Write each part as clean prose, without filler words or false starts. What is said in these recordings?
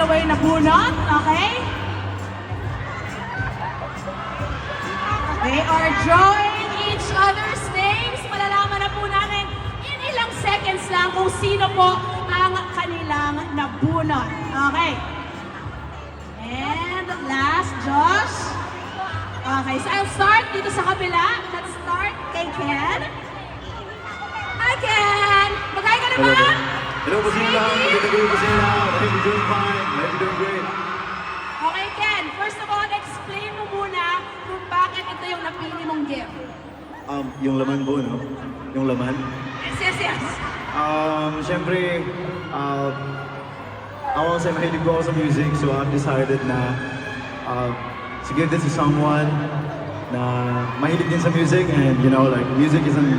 away na bunot, okay? They are drawing each other's names. Malalaman na po natin in ilang seconds lang kung sino po ang kanilang nabunot. Okay. And last, Josh. Okay, so I'll start dito sa kabila. Let's start kay Ken. Hi, Ken! Magay ka naman! Hello po sa inyo lahat. Magandang gabi po sa inyo lahat. I hope you're doing fine. I hope you're doing great. Okay, Ken. First of all, explain mo muna kung bakit ito yung napili mong gift. Yung laman po, no? Yung laman. Yes. Siyempre, ako kasi mahilig po ako sa music, so I've decided na to give this to someone na mahilig din sa music, and you know, like, music isn't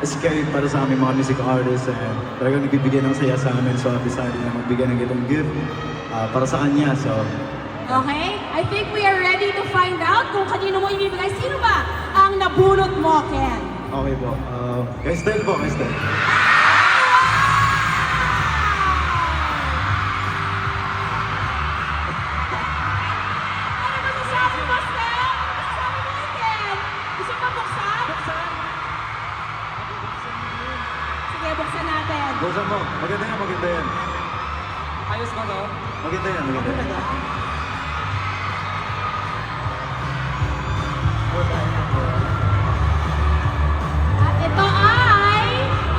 escape para sa aming mga music artists, and talagang nagbibigay ng saya sa amin, so I've decided na magbigay ng itong gift para sa kanya, so... Okay, I think we are ready to find out kung kanino mo ibibigay. Sino ba ang nabunot mo, Ken? Okay po, kay Stel po, kay Stel. Ano ba sasabi mo, Stel? Sabi mo kay Ken? Gusto mo buksan? Sige, buksan natin. Buksan mo, maganda yan, maganda yan. Ayos ba to? Maganda yan, maganda yan. At ito ay,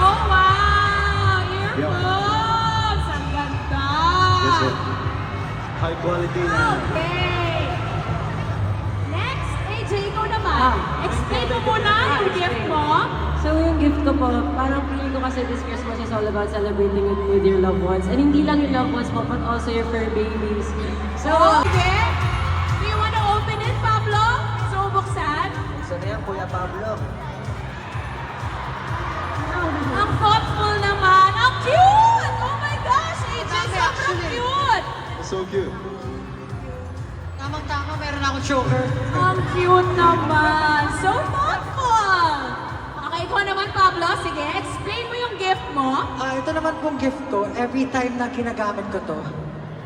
oh wow, earphones! Ang ganda! Yes, sir. High quality na. Okay! Next, AJ, ikaw naman. Explain mo muna yung gift mo. So yung gift ko po, parang feeling ko kasi this Christmas is all about celebrating with your loved ones. And hindi lang your loved ones po, but also your fur babies. So, Sige. Do you want to open it, Pablo? So, buksan. Saan na yan, Kuya Pablo? Ang thoughtful naman. Ang cute! Oh my gosh, AJ, sobrang cute! So cute. Tamang-tama, meron akong choker. Ang cute naman. So thoughtful. Okay, ikaw naman, Pablo. Sige, explain mo yung gift mo. Ito naman pong gift ko, every time na ginagamit ko to,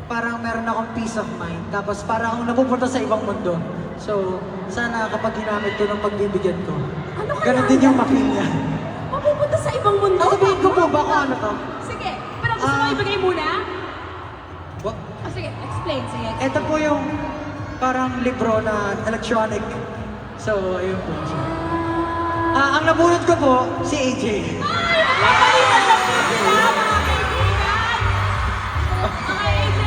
parang meron akong peace of mind. Tapos parang akong napupunta sa ibang mundo. So, sana kapag ginamit ko ng pagbibigyan ko, Ano kaya ganun din yung yan? mapil niya. Mapupunta sa ibang mundo. Sasabihin ko po ba kung ano to? Sige, pero gusto mo ibigay muna? What? Sige, explain. Sige, explain. Ito po yung parang libro na electronic. So, ayun po. Ang nabunod ko po, si AJ. Ay, magpapalitan na po sila, mga kaibigan! Okay, AJ!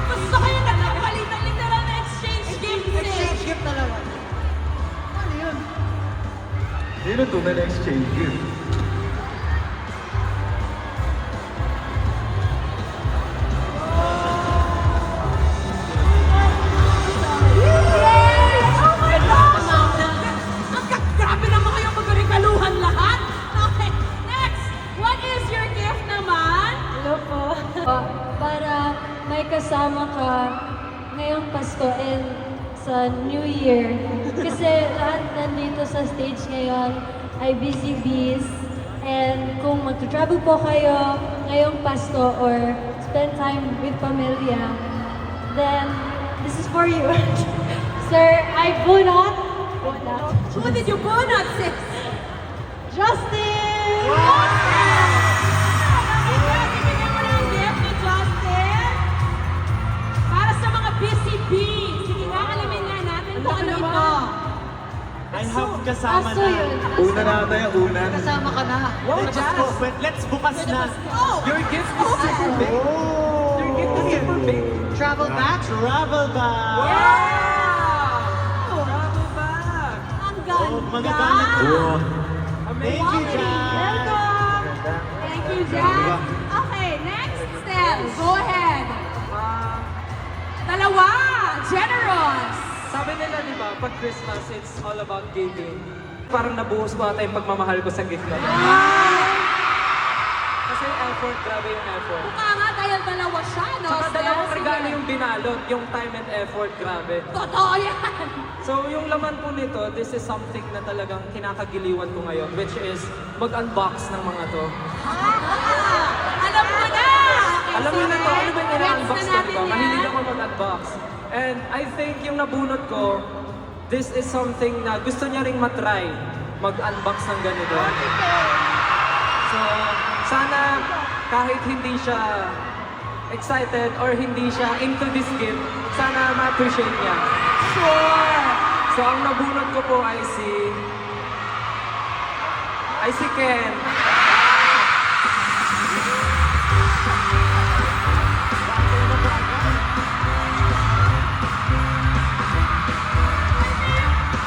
Gusto ko yung nagpapalitan, literal na exchange gift eh. Exchange gift talaga. Ano yun? Yun ang tunay na exchange gift. Yay! Oh my gosh! Grabe naman kayong magregaluhan lahat! Okay, next! What is your gift naman? hello po. Para may kasama ka ngayong Pasko and sa New Year. Kasi lahat nandito sa stage ngayon ay busy bees. And kung mag-travel po kayo ngayong Pasko or spend time with pamilya, then this is for you. Sir, I bunot. Who did you bunot, sis? Justin! Bibigyan mo na ang gift ni Justin. Para sa mga busy bees. Sige nga, alamin nga natin kung ano ito. I have kasama Aso na. yun. Una na ata yung una. Kasama ka na. Let's bukas na. Oh! Your gift is super big. Your gift is super big. Travel back? Travel bag. Travel bag. Ang Oh, ganda! magagamit ko. Oo. Thank you, Jack. Welcome! Thank you, Jack. Okay, next step. Go ahead. Dalawa! Generous! Sabi nila, di ba, pag Christmas, it's all about giving. Parang nabuhos ko ata yung pagmamahal ko sa gift na to. Kasi effort, grabe yung effort. Mukha nga dahil dalawa siya, no? Saka dalawang Sige. regalo yung binalot, yung time and effort, grabe. Totoo yan! So yung laman po nito, this is something na talagang kinakagiliwan ko ngayon, which is mag-unbox ng mga to. Alam mo na! Okay, Alam mo na to, ano ba yung ina-unbox Gets ko, na di ba? natin yan. Mahilig ako mag-unbox. And I think yung nabunot ko, this is something na gusto niya ring matry. Mag-unbox ng ganito. So, sana kahit hindi siya excited or hindi siya into this gift, sana ma-appreciate niya. Sure! So, ang nabunot ko po ay si Ken.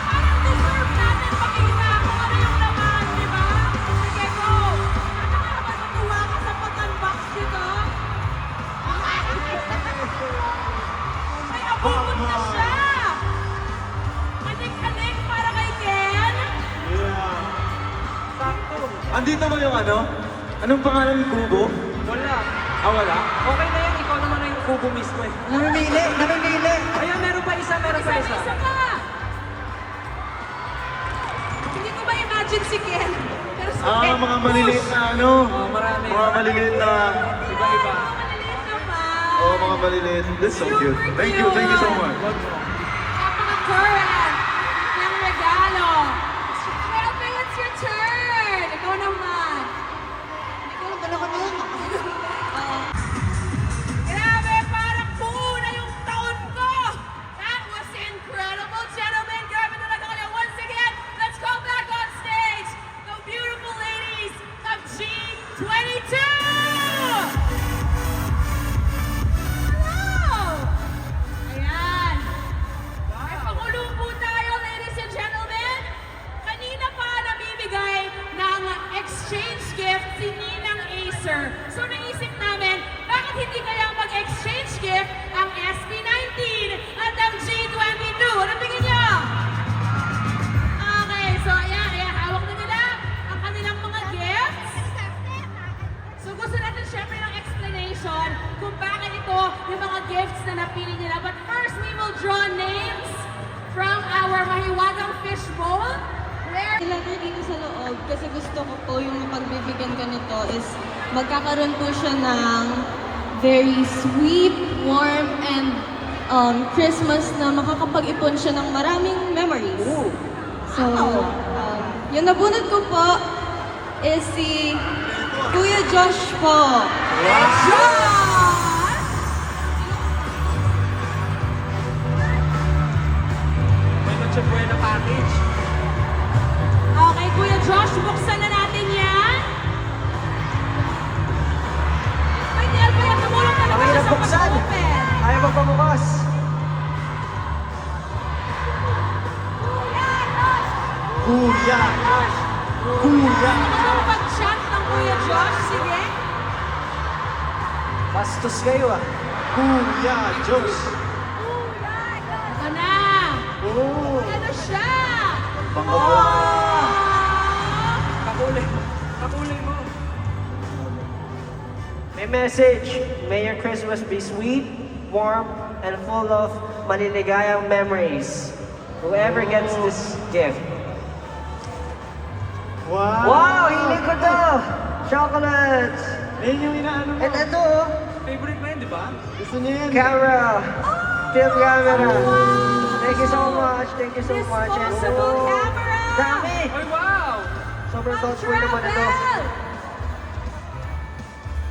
Parang deserve natin makita kung ano yung laman, di ba? Sige, go! Ano ka naman natuwa ka sa pag-unbox nito? May abubot na siya! Kanik-kanik para kay Ken? Sakto. Andito ba yung ano? Anong pangalan ng kubo? Wala. Wala. Okay na yan, ikaw naman na yung kubo mismo eh. Namimili! Namimili! Ayan, meron pa isa. Isa pa! Hindi ko ma-imagine si Ken. Pero si Ken, Mga maliliit na ano? Oh, marami. Mga maliliit na... Iba-iba. maliliit naman. Oh, mga maliliit. That's so cute. Thank you so much. Napaka-current ng regalo. Shelby, it's your turn. Ikaw naman. Ikaw ang dalawa na yun. Grabe, parang buo na yung taon ko. That was incredible, gentlemen. Grabe talaga kayo. Once again, let's call back on stage the beautiful ladies of G22. Hello! Ayan. May pakulo po tayo, ladies and gentlemen. Kanina pa namimigay ng exchange gift si Ninang Acer. So naisip namin, bakit hindi kaya mag-exchange gift ang SB19 at ang G22? Ano tingin niyo? Okay, so ayan, hawak na nila ang kanilang mga gifts. So gusto natin syempre ng explanation kung bakit ito yung mga gifts na napili nila. But first, we will draw names from our mahiwagang fishbowl. Where Ilagay dito sa loob kasi gusto ko po yung pagbibigyan ganito is magkakaroon po siya ng very sweet, warm, and Christmas na makakapag-ipon siya ng maraming memories. So, yung nabunot ko po is si Kuya Josh po. May Noche Buena package. Okay, Kuya Josh, buksan na natin yan. Ay, di Alpaya, tumulong talaga siya sa pag-open. Ayaw magpabukas. Kuya! Kuya! Ano bang pag-chant ng Kuya Josh? Sige. Bastos kayo ah. Kuya! Diyos! Ito na. Oh! Ano siya? Pangabot! Kakulay mo. May message. May your Christmas be sweet, warm, and full of maliligayang memories. Whoever gets this gift. Wow! Wow! Hiling ko to! Chocolates! Ayun yung inaano mo. And ito, oh, Favorite mo yun, di ba? Gusto niya yan. camera! Film camera! Wow! Thank you so much! Thank you so much! And, Disposable oh, camera! dami! Ay, wow! Sobrang thoughtful naman ito. Travel!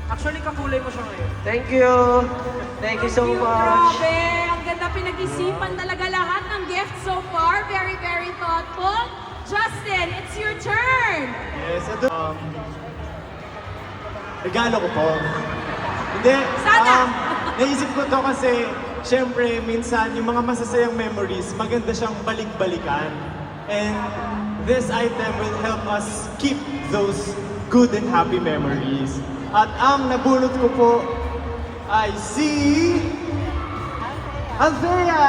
Actually, kakulay mo siya ngayon. Thank you! Thank you so Cute, much! Grabe! Ang ganda pinag-isipan talaga lahat ng gifts so far. Very, very thoughtful. Justin, it's your turn! Yes, ito. Regalo ko po. Hindi. Sana! Naisip ko to kasi, syempre, minsan, yung mga masasayang memories, maganda siyang balik-balikan. And this item will help us keep those good and happy memories. At ang nabulot ko po ay si... Althea!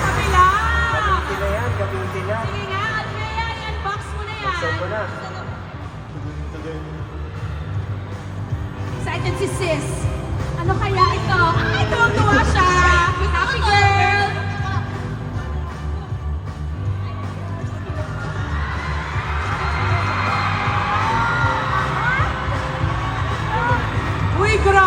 Kabila! Gamitin na yan, gamitin na. Sige nga, Althea, i-unbox mo na yan. Buksan ko na. Excited si sis. Ano kaya ito? Ay, tuwa siya! Happy girl! Uy, grabe!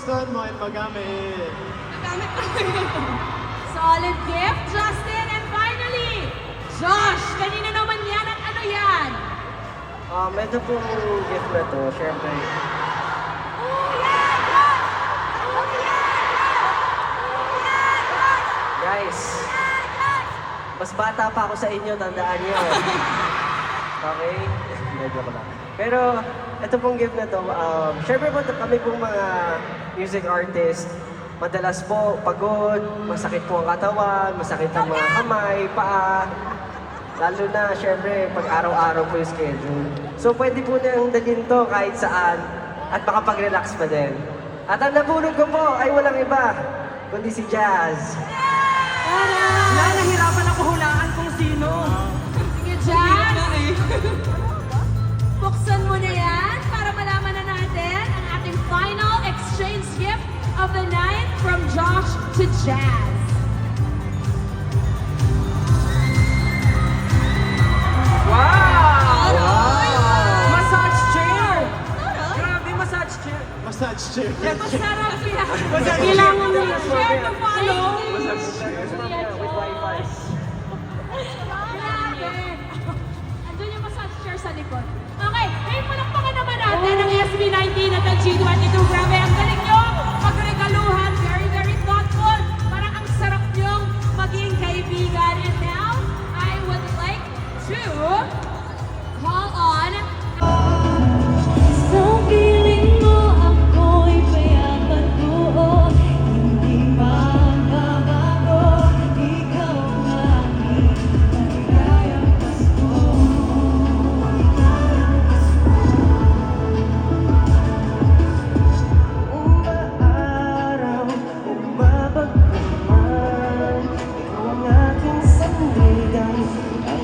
magustuhan mo at magamit. Nagamit ko na yun. Solid gift, Justin. And finally, Josh, kanina naman yan at ano yan? Ito pong gift na to, syempre. Oh, yeah, Josh! Oh, yeah, Guys, mas bata pa ako sa inyo, tandaan niyo. Okay? Medyo ko lang. Pero, ito pong gift na to, syempre po kami pong mga music artist, madalas po pagod, masakit po ang katawan, masakit ang mga kamay, paa. Lalo na, syempre, pag araw-araw po yung schedule. So, pwede po nang dalhin to kahit saan at makapag-relax pa din. At ang nabulog ko po ay walang iba, kundi si Jazz. Nahihirapan ako hulaan kung sino. Sige, Jazz! Buksan mo na yan para malaman na natin ang ating final exchange gift of the night from Josh to Jazz. Wow! Massage chair! Grabe, massage chair. Massage chair. Masarap yan. Kailangan mo yung share to follow. With Wi-Fi. Grabe. Andun yung massage chair sa likod. Okay, ngayon palakpakan naman natin ang SB19 at ang G22. Grabe, ang galing nyo. Pagregaluhan, very, very thoughtful. Parang ang sarap nyong maging kaibigan. And now, I would like to call on Sa piling mo ako'y payapat buo, hindi magbabago, ikaw ang aking maligayang Pasko. Umaaraw, umabagkuman, ikaw ang aking sandigan,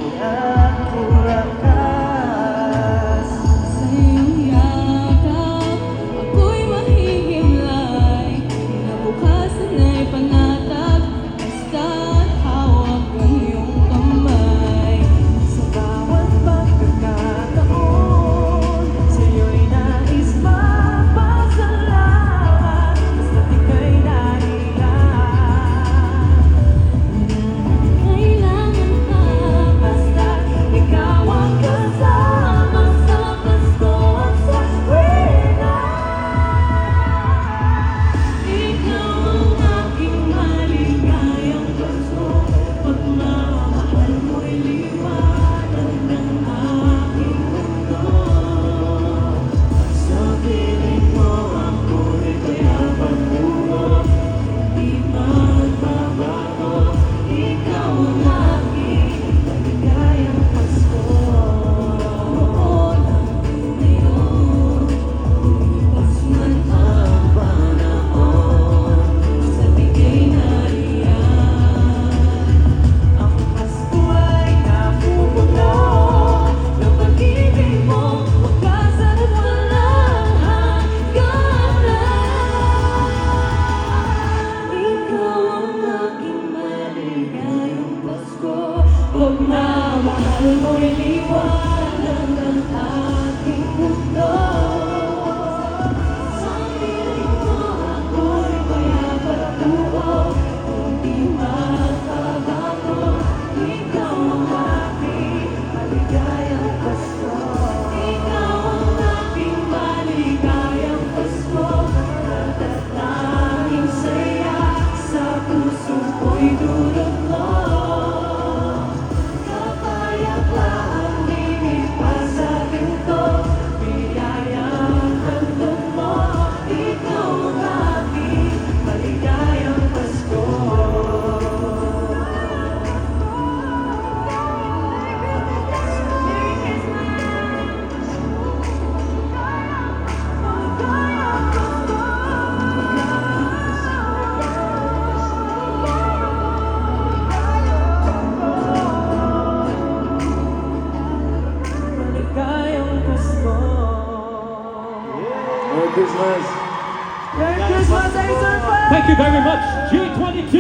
ang aking lakas. Sa iyong yakap, ako'y mahihimlay, kinabukasan ay panatag, basta't hawak ang iyong kamay. Sa bawat pagkakataon, sa'yo'y nais mapasalamat, basta't ika'y nariyan. Kailangan pa, basta't ikaw ang kasama sa Pasko at sa tuwina. Ikaw ang aking maligayang Pasko, pagmamahal mo'y liwanag ng aking mundo. Sa piling mo ako'y payapat buo, hindi magbabago, ikaw ang aking maligayang Pasko. Noon ang ngayon, lumipas man ang panahon, sa bigay na riyan. Ang Pasko ay napupuno ng pag-ibig mo, wagas at walang hangganan. Ikaw ang aking maligayang Pasko, pagmamahal mo'y liwanag ng aking mundo. Sa piling mo ako'y payapat buo, hindi magbabago, ikaw ang aking maligayang Pasko. Ikaw ang aking maligayang Pasko, natatanging saya sa puso ko'y dulot mo. Kapayapaan lilipas sa ginto, biyayang handog mo, ikaw ang aking maligayang Pasko. Maligayang Pasko. Merry Christmas. Merry Christmas, Acer Fans! Thank you very much, G22